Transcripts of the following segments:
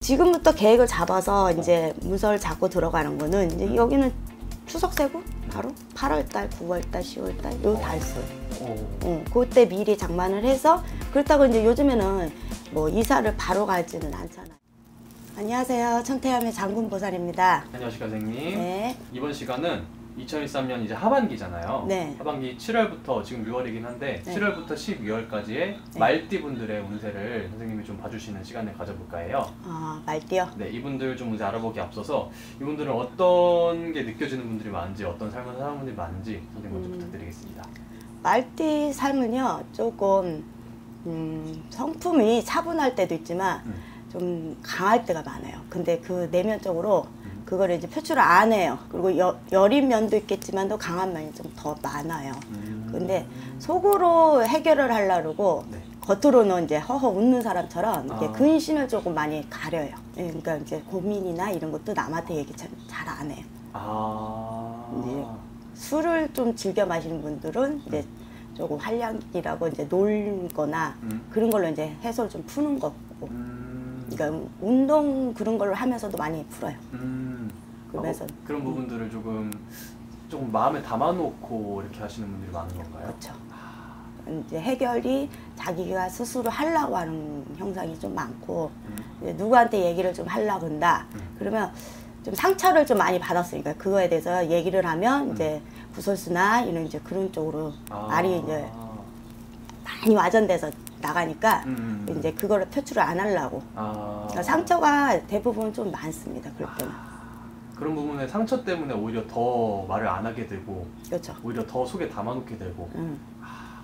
지금부터 계획을 잡아서 이제 문서를 잡고 들어가는 거는 이제 여기는 추석 세고 바로 8월달, 9월달, 10월달 요 달수. 그때 미리 장만을 해서 그렇다고 이제 요즘에는 뭐 이사를 바로 가지는 않잖아요. 안녕하세요. 천태함의 장군보살입니다. 안녕하십니까 선생님. 네. 이번 시간은 2013년 이제 하반기잖아요. 네. 하반기 7월부터 지금 6월이긴 한데 네. 7월부터 12월까지의 네. 말띠분들의 운세를 선생님이 좀 봐주시는 시간을 가져볼까 해요. 아, 말띠요? 네, 이분들 좀 운세 알아보기 앞서서 이분들은 어떤 게 느껴지는 분들이 많은지, 어떤 삶을 사는 분들이 많은지 선생님 먼저 부탁드리겠습니다. 말띠 삶은요 조금 성품이 차분할 때도 있지만 좀 강할 때가 많아요. 근데 그 내면적으로 그걸 이제 표출을 안 해요. 그리고 여린 면도 있겠지만 또 강한 면이 좀 더 많아요. 근데 속으로 해결을 하려고 네. 겉으로는 이제 허허 웃는 사람처럼 이렇게 근심을 조금 많이 가려요. 그러니까 이제 고민이나 이런 것도 남한테 얘기 잘 안 해요. 이제 술을 좀 즐겨 마시는 분들은 이제 조금 한량이라고 이제 놀거나 그런 걸로 이제 해소를 좀 푸는 거고. 그러니까 운동 그런 걸로 하면서도 많이 풀어요. 그러면서 그런 부분들을 조금 마음에 담아놓고 이렇게 하시는 분들이 많은 건가요? 그렇죠. 이제 해결이 자기가 스스로 하려고 하는 형상이 좀 많고 이제 누구한테 얘기를 좀 하려고 한다. 그러면 좀 상처를 좀 많이 받았으니까 그거에 대해서 얘기를 하면 이제 구설수나 이런 이제 그런 쪽으로 말이 이제 많이 와전돼서 나가니까 이제 그거를 표출을 안 하려고. 그러니까 상처가 대부분 좀 많습니다. 그럴 때는. 그런 부분에 상처 때문에 오히려 더 말을 안 하게 되고, 그렇죠. 오히려 더 속에 담아놓게 되고.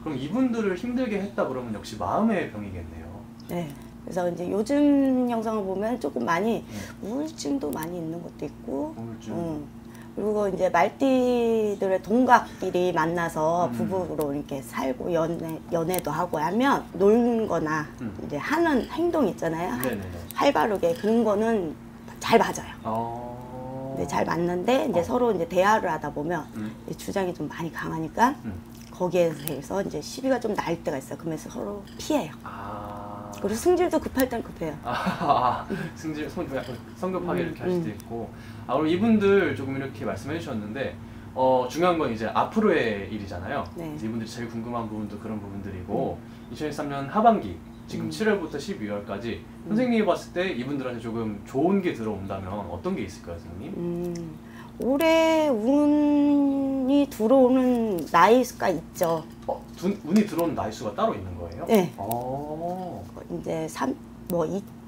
그럼 이분들을 힘들게 했다 그러면 역시 마음의 병이겠네요. 네. 그래서 이제 요즘 영상을 보면 조금 많이 우울증도 많이 있는 것도 있고. 우울증. 그리고 이제 말띠들의 동갑끼리 만나서 부부로 이렇게 살고 연애도 하고 하면 놀는 거나 이제 하는 행동 있잖아요. 활발하게 그런 거는 잘 맞아요. 근데 잘 맞는데 이제 서로 이제 대화를 하다 보면 이제 주장이 좀 많이 강하니까 거기에서 이제 시비가 좀 날 때가 있어요. 그러면서 서로 피해요. 그리고 승질도 급할 땐 급해요. 승질, 성급하게 이렇게 할 수도 있고. 그럼 이분들 조금 이렇게 말씀해 주셨는데 중요한 건 이제 앞으로의 일이잖아요. 네. 이분들이 제일 궁금한 부분도 그런 부분들이고 2013년 하반기 지금 7월부터 12월까지 선생님이 봤을 때 이분들한테 조금 좋은 게 들어온다면 어떤 게 있을까요, 선생님? 올해 운이 들어오는 나이수가 있죠. 운이 들어오는 나이수가 따로 있는 거예요? 네. 이제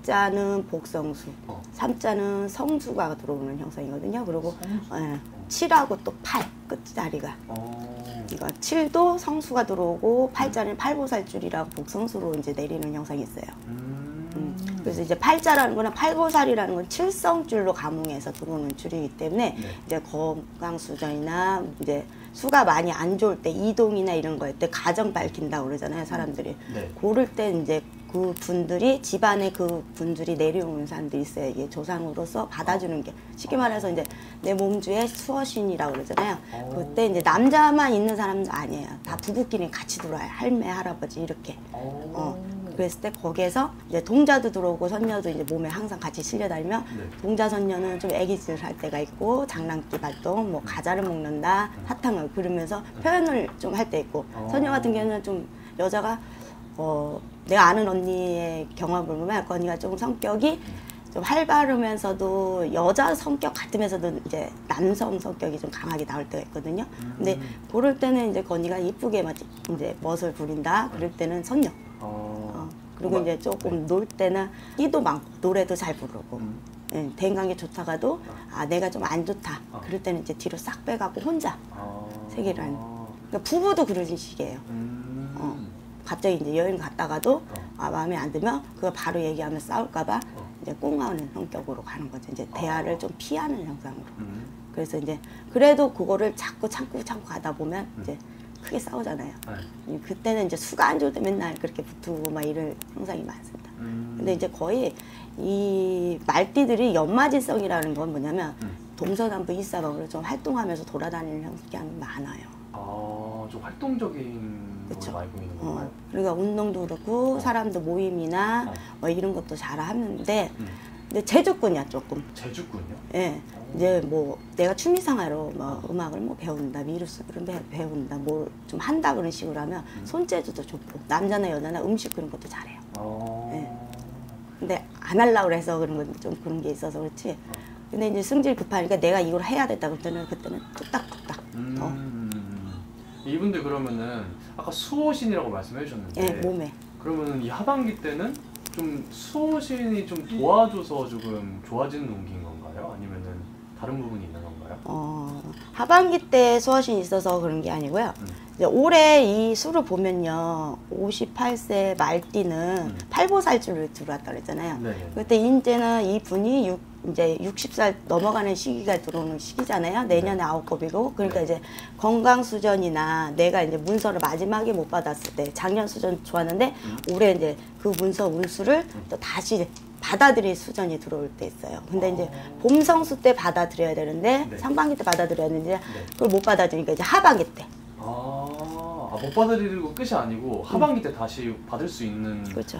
이자는 복성수, 삼자는 성수가 들어오는 형상이거든요. 그리고 7하고 또 8 끝자리가. 그러니까 7도 성수가 들어오고 8자는 팔보살줄이라고 복성수로 이제 내리는 형상이 있어요. 그래서 이제 8자라는 거는 팔보살이라는 건 7성줄로 감흥해서 들어오는 줄이기 때문에 이제 건강수전이나 이제 수가 많이 안 좋을 때 이동이나 이런 거일 때 가정 밝힌다고 그러잖아요, 사람들이. 그럴 때 이제 그 분들이 집안에 그 분들이 내려오는 사람들이 있어요. 이게 조상으로서 받아주는 게 쉽게 말해서 이제 내 몸주의 수어신이라고 그러잖아요. 그때 이제 남자만 있는 사람도 아니에요. 다 부부끼리 같이 들어와요. 할매, 할아버지 이렇게. 그랬을 때 거기에서 이제 동자도 들어오고 선녀도 이제 몸에 항상 같이 실려다니면 동자 선녀는 좀 애기질 할 때가 있고 장난기 발동, 뭐 과자를 먹는다, 사탕을 그러면서 표현을 좀 할 때 있고 선녀 같은 경우는 좀 여자가 내가 아는 언니의 경험을 보면 그 언니가 조금 성격이 좀 활발하면서도 여자 성격 같으면서도 이제 남성 성격이 좀 강하게 나올 때가 있거든요. 근데 그럴 때는 이제 그 언니가 이쁘게 이제 멋을 부린다. 그럴 때는 선녀. 그리고 이제 조금 놀 때는 끼도 많고 노래도 잘 부르고 대인관계 좋다가도 내가 좀 안 좋다. 그럴 때는 이제 뒤로 싹 빼갖고 혼자 세계를 하는. 그러니까 부부도 그런 식이에요. 갑자기 이제 여행 갔다가도 마음에 안 들면 그거 바로 얘기하면 싸울까봐 이제 꽁하는 성격으로 가는 거죠. 이제 대화를 좀 피하는 형상으로. 그래서 이제 그래도 그거를 자꾸 참고 가다 보면 이제 크게 싸우잖아요. 그때는 이제 수가 안 좋을 때 맨날 그렇게 붙고 막 이런 형상이 많습니다. 근데 이제 거의 이 말띠들이 연마지성이라는 건 뭐냐면 동서남북 이사방으로 좀 활동하면서 돌아다니는 형상이 많아요. 좀 활동적인 그쵸. 많이 보이는 건가요? 그러니까 운동도 그렇고 사람들 모임이나 뭐 이런 것도 잘 하는데 근데 제주꾼이야 조금. 제주꾼이요? 예. 이제 뭐 내가 취미생활로 뭐 음악을 뭐 배운다, 미루스를 배운다, 뭘 좀 한다 그런 식으로 하면 손재주도 좋고 남자나 여자나 음식 그런 것도 잘해요. 예. 근데 안 하려고 그래서 그런 건 좀 그런 게 있어서 그렇지. 근데 이제 승질 급하니까 내가 이걸 해야 됐다 그때는 뚝딱뚝딱 더. 이분들 그러면은 아까 수호신이라고 말씀해 주셨는데 예, 몸에. 그러면은 이 하반기 때는 좀 수호신이 좀 도와줘서 조금 좋아지는 운기인 건가요? 아니면은 다른 부분이 있는 건가요? 하반기 때 수호신이 있어서 그런 게 아니고요. 이제 올해 이 수를 보면요, 58세 말띠는 팔보살주를 들어왔다 그랬잖아요. 네네. 그때 이제는 이 분이 이제 60살 넘어가는 시기가 들어오는 시기잖아요. 내년에 아홉겁이고. 그러니까 네. 이제 건강 수전이나 내가 이제 문서를 마지막에 못 받았을 때 작년 수전 좋았는데 올해 이제 그 문서 운수를 또 다시 받아들일 수전이 들어올 때 있어요. 근데 이제 봄성수 때 받아들여야 되는데 네. 상반기 때 받아들여야 되는데 그걸 못 받아들이니까 이제 하반기 때. 못 받아들이고 끝이 아니고 하반기 때 다시 받을 수 있는. 그렇죠.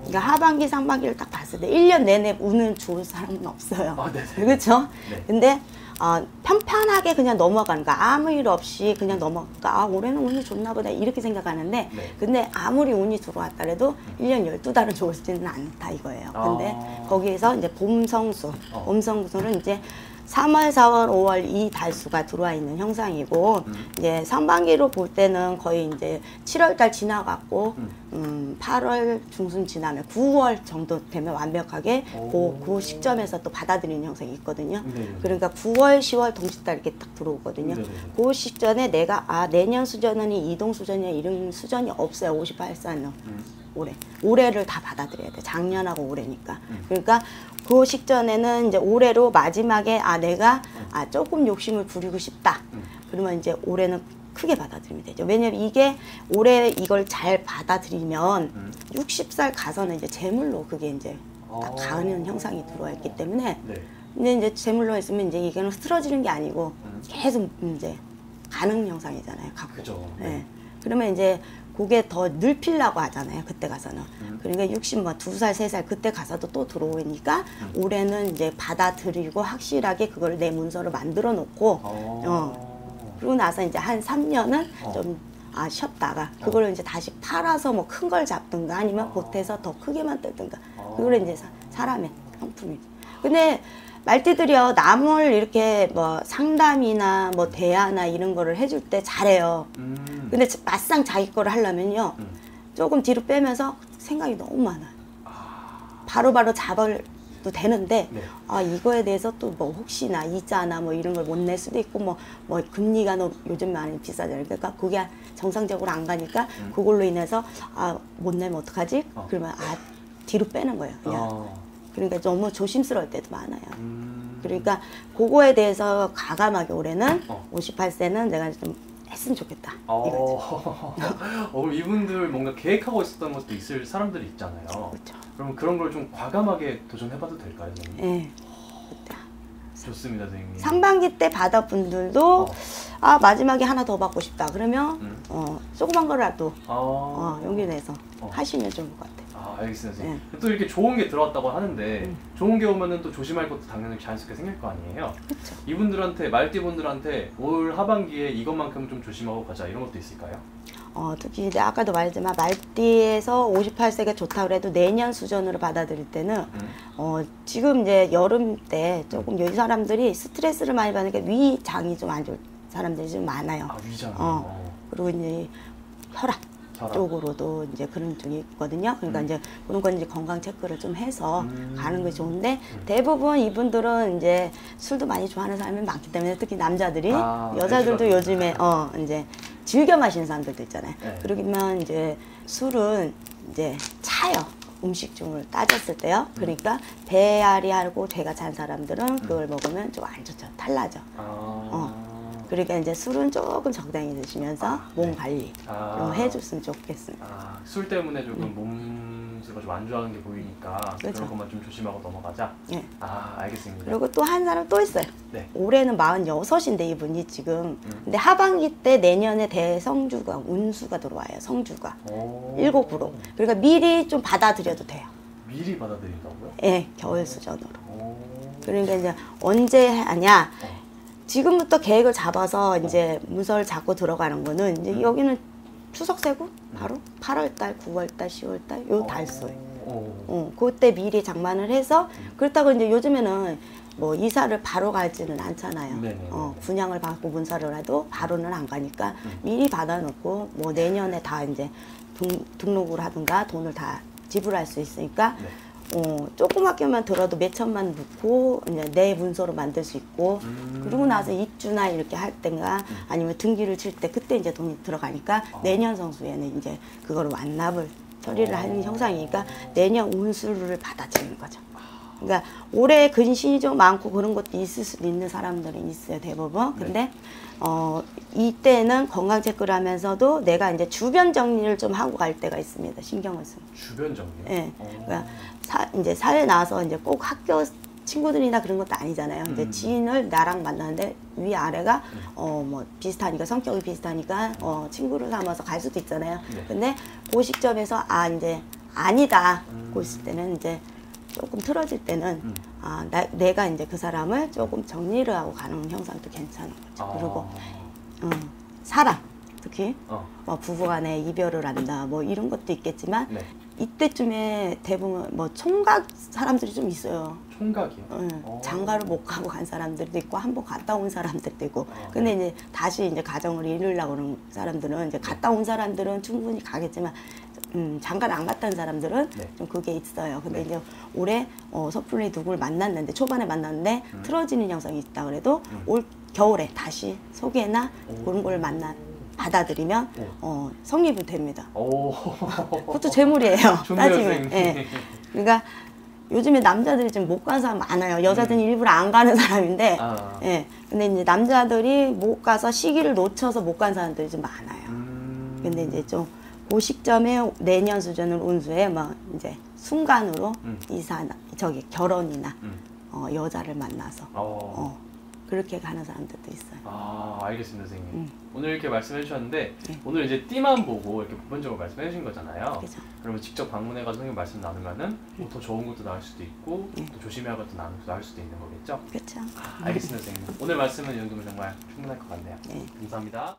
그러니까 하반기, 상반기를 딱 봤을 때 1년 내내 운은 좋은 사람은 없어요. 네네. 그렇죠? 네. 근데 편편하게 그냥 넘어가는 거, 아무 일 없이 그냥 넘어가. 올해는 운이 좋나 보다 이렇게 생각하는데 네. 근데 아무리 운이 들어왔다 해도 1년 12달은 좋지는 않다 이거예요. 근데 거기에서 이제 봄성수, 봄성수는 이제 3월, 4월, 5월 이 달수가 들어와 있는 형상이고 이제 상반기로 볼 때는 거의 이제 7월 달 지나갔고 8월 중순 지나면 9월 정도 되면 완벽하게 그 시점에서 또 받아들이는 형상이 있거든요. 네네. 그러니까 9월, 10월 동시달 이렇게 딱 들어오거든요. 네네. 그 시점에 내가 내년 수전은 이동 수전이나 이런 수전이 없어요. 58살은 올해를 다 받아들여야 돼. 작년하고 올해니까. 그러니까 그 식전에는 이제 올해로 마지막에 내가 조금 욕심을 부리고 싶다. 그러면 이제 올해는 크게 받아들이면 되죠. 왜냐면 이게 올해 이걸 잘 받아들이면 60살 가서는 이제 재물로 그게 이제 딱 가는 형상이 들어와 있기 때문에 네. 근데 이제 재물로 했으면 이제 이게는 흐트러지는 게 아니고 계속 이제 가는 형상이잖아요. 갖고. 그죠. 네. 그러면 이제 그게 더 늘피려고 하잖아요. 그때 가서는. 그러니까 60, 뭐 2살, 3살 그때 가서도 또 들어오니까 올해는 이제 받아들이고 확실하게 그걸 내 문서로 만들어 놓고 그러고 나서 이제 한 3년은 좀 쉬었다가 그걸 이제 다시 팔아서 뭐 큰 걸 잡든가 아니면 보태서 더 크게 만들든가 그걸 이제 사람의 성품이죠. 근데 말띠들이요, 남을 이렇게 뭐 상담이나 뭐 대화나 이런 거를 해줄 때 잘해요. 근데 막상 자기 거를 하려면요, 조금 뒤로 빼면서 생각이 너무 많아요. 바로바로 잡아도 되는데, 네. 이거에 대해서 또 뭐 혹시나 이자나 뭐 이런 걸 못 낼 수도 있고, 뭐 금리가 요즘 많이 비싸잖아요. 그러니까 그게 정상적으로 안 가니까 그걸로 인해서 못 내면 어떡하지? 그러면 뒤로 빼는 거예요. 그냥. 그러니까 너무 조심스러울 때도 많아요. 그러니까 그거에 대해서 과감하게 올해는 58세는 내가 좀 했으면 좋겠다. 이거지. 그럼 이분들 뭔가 계획하고 있었던 것도 있을 사람들이 있잖아요. 그렇죠. 그럼 그런 걸 좀 과감하게 도전해봐도 될까요, 선생님? 네. 좋습니다, 선생님. 상반기 때 받아 분들도 마지막에 하나 더 받고 싶다. 그러면 조그만 거라도 용기 내서 하시면 좋을 것 같아요. 알겠습니다, 선생님. 또 이렇게 좋은 게 들어왔다고 하는데 좋은 게 오면은 또 조심할 것도 당연히 자연스럽게 생길 거 아니에요? 그렇죠. 이분들한테, 말띠분들한테 올 하반기에 이것만큼 좀 조심하고 가자 이런 것도 있을까요? 특히 이제 아까도 말했지만 말띠에서 58세가 좋다 그래도 내년 수전으로 받아들일 때는 지금 이제 여름 때 조금 이 사람들이 스트레스를 많이 받으니까 위장이 좀 안 좋은 사람들이 좀 많아요. 위장. 그리고 이제 혈압 쪽으로도 이제 그런 쪽이 있거든요. 그러니까 이제 그런 건 이제 건강 체크를 좀 해서 가는 게 좋은데 대부분 이분들은 이제 술도 많이 좋아하는 사람이 많기 때문에 특히 남자들이 여자들도 요즘에 이제 즐겨 마시는 사람들도 있잖아요. 네. 그러면 이제 술은 이제 차요. 음식중을 따졌을 때요. 그러니까 배앓이하고 배가 찬 사람들은 그걸 먹으면 좀 안 좋죠. 탈나죠. 그러니까 이제 술은 조금 적당히 드시면서 몸 관리 좀 해줬으면 좋겠습니다. 술 때문에 조금 몸수가 좀 안 좋아하는 게 보이니까 그렇죠. 그런 것만 좀 조심하고 넘어가자. 네. 알겠습니다. 그리고 또 한 사람 또 있어요. 네. 올해는 46인데 이분이 지금 근데 하반기 때 내년에 대성주가 운수가 들어와요. 성주가 7으로. 그러니까 미리 좀 받아들여도 돼요. 미리 받아들인다고요? 예, 겨울 수전으로. 오. 그러니까 이제 언제 하냐? 어. 지금부터 계획을 잡아서 이제 문서를 잡고 들어가는 거는 이제 여기는 추석 세고 바로 8월달, 9월달, 10월달 요 달소에. 그때 미리 장만을 해서 그렇다고 이제 요즘에는 뭐 이사를 바로 가지는 않잖아요. 네네. 분양을 받고 문서를 해도 바로는 안 가니까 미리 받아놓고 뭐 내년에 다 이제 등록을 하든가 돈을 다 지불할 수 있으니까 네. 조그맣게만 들어도 몇 천만 넣고 이제 내 문서로 만들 수 있고 그러고 나서 입주나 이렇게 할 때가 아니면 등기를 칠 때 그때 이제 돈이 들어가니까 내년 성수에는 이제 그거를 완납을 처리를 하는 형상이니까 내년 운수를 받아들이는 거죠. 그러니까 올해 근신이 좀 많고 그런 것도 있을 수도 있는 사람들은 있어요, 대부분. 근데 이때는 건강 체크를 하면서도 내가 이제 주변 정리를 좀 하고 갈 때가 있습니다. 신경을 쓰고. 주변 정리요? 네. 그러니까 이제 사회 나와서 이제 꼭 학교 친구들이나 그런 것도 아니잖아요. 이제 지인을 나랑 만나는데 위 아래가 뭐 비슷하니까 성격이 비슷하니까 친구를 삼아서 갈 수도 있잖아요. 네. 근데 그 시점에서 이제 아니다. 그 있을 때는 이제 조금 틀어질 때는 내가 이제 그 사람을 조금 정리를 하고 가는 형상도 괜찮은 거죠. 그리고 사람 특히 뭐 부부간에 이별을 한다 뭐 이런 것도 있겠지만 네. 이때쯤에 대부분 뭐 총각 사람들이 좀 있어요. 총각이요? 장가를 못 가고 간 사람들도 있고 한 번 갔다 온 사람들도 있고 근데 이제 다시 이제 가정을 이루려고 그러는 사람들은 이제 갔다 온 사람들은 충분히 가겠지만 장가를 안 갔다는 사람들은 좀 그게 있어요. 근데 이제 올해 섣불리 누구를 만났는데 초반에 만났는데 틀어지는 현상이 있다 그래도 올 겨울에 다시 소개나 그런 걸 받아들이면 성립이 됩니다. 그것도 재물이에요. 따지면. 예. 그러니까 요즘에 남자들이 지금 못 가는 사람 많아요. 여자들은 일부러 안 가는 사람인데, 예. 근데 이제 남자들이 못 가서 시기를 놓쳐서 못 간 사람들이 좀 많아요. 근데 이제 좀 그 시점에 내년 수준을 운수에 뭐 이제 순간으로 결혼이나 여자를 만나서 그렇게 가는 사람들도 있어요. 알겠습니다, 선생님. 오늘 이렇게 말씀해 주셨는데 오늘 이제 띠만 보고 이렇게 보편적으로 말씀해 주신 거잖아요. 그죠. 그러면 직접 방문해가지고 선생님 말씀 나누면은 더 좋은 것도 나올 수도 있고 또 조심해야 할 것도 나올 수도 있는 거겠죠? 그렇죠. 알겠습니다, 선생님. 오늘 말씀은 이 정도면 정말 충분할 것 같네요. 네. 감사합니다.